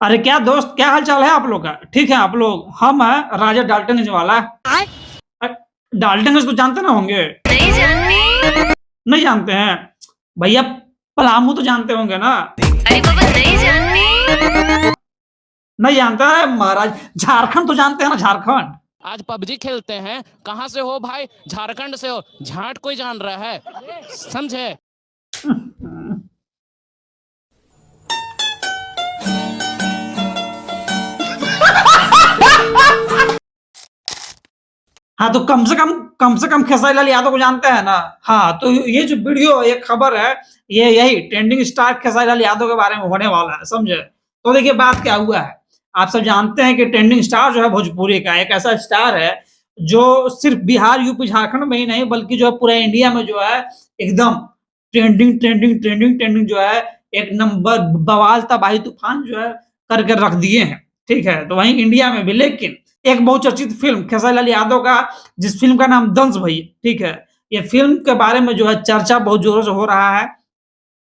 अरे क्या दोस्त, क्या हाल चाल है आप लोग का? ठीक है आप लोग? हम हैं राजा डाल्टनगंज वाला। अ, डाल्टनगंज तो जानते ना होंगे? नहीं जानती। नहीं जानते हैं? भैया पलामू तो जानते होंगे ना? अरे बाबा नहीं जानती। नहीं जानते हैं महाराज? झारखंड तो जानते हैं ना, झारखंड? आज पबजी खेलते हैं। कहाँ से हो भाई? झारखंड से हो? झाट कोई जान रहा है? समझे? हाँ तो कम से कम खेसारी लाल यादव को जानते हैं ना? हाँ तो ये जो वीडियो, ये खबर है, ये यही ट्रेंडिंग स्टार खेसारी लाल यादव के बारे में होने वाला है, समझे? तो देखिए बात क्या हुआ है। आप सब जानते हैं कि ट्रेंडिंग स्टार जो है भोजपुरी का एक ऐसा स्टार है जो सिर्फ बिहार, यूपी, झारखंड में ही नहीं बल्कि जो है पूरा इंडिया में जो है एकदम ट्रेंडिंग जो है एक नंबर बवाल तबाही तूफान जो है करके रख दिए हैं। ठीक है, तो वहीं इंडिया में भी। लेकिन एक बहुचर्चित फिल्म खेसारी लाल यादव का, जिस फिल्म का नाम दंश भई, ठीक है? ये फिल्म के बारे में जो है चर्चा बहुत जोरों से हो रहा है।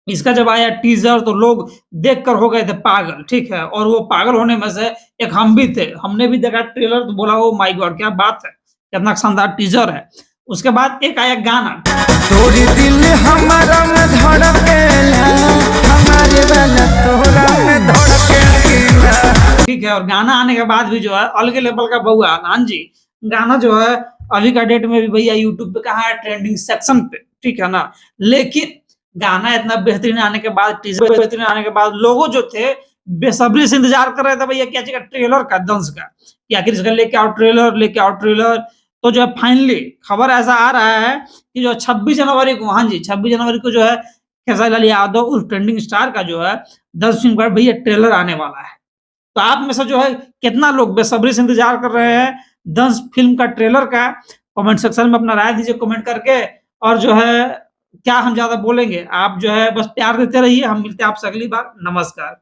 इसका जब आया टीज़र तो लोग देखकर हो गए थे पागल, ठीक है? और वो पागल होने में से एक हम भी थे। हमने भी देखा ट्रेलर तो बोला ओह माय गॉड! क्या बात है! कितना शानदार टीज़र है। उसके बाद एक आया गाना। तोरी दिल हमारा में धड़केला, हमारे वाला तोरा में धड़केला। ठीक है, और गाना आने के बाद भी जो है अलग लेवल का बउआ हाँ जी, गाना जो है अभी का डेट में भी भैया यूट्यूब पे कहाँ है, ट्रेंडिंग सेक्शन पे, ठीक है ना? लेकिन गाना इतना बेहतरीन आने के बाद, टीजर बेहतरीन आने के बाद लोगों जो थे बेसब्री से इंतजार कर रहे थे भैया क्या चीज का, ट्रेलर का, दंश का, कि आखिर इसका लेके आओ ट्रेलर। तो जो है फाइनली खबर ऐसा आ रहा है कि जो 26 जनवरी को, हाँ जी 26 जनवरी को जो है खेसारी लाल यादव उर्फ ट्रेंडिंग स्टार का जो है 10 फिल्म का भैया ट्रेलर आने वाला है। तो आप में से जो है कितना लोग बेसब्री से इंतजार कर रहे हैं दंश फिल्म का ट्रेलर का? कमेंट सेक्शन में अपना राय दीजिए कमेंट करके। और जो है क्या हम ज्यादा बोलेंगे, आप जो है बस प्यार देते रहिए। हम मिलते हैं आपसे अगली बार। नमस्कार।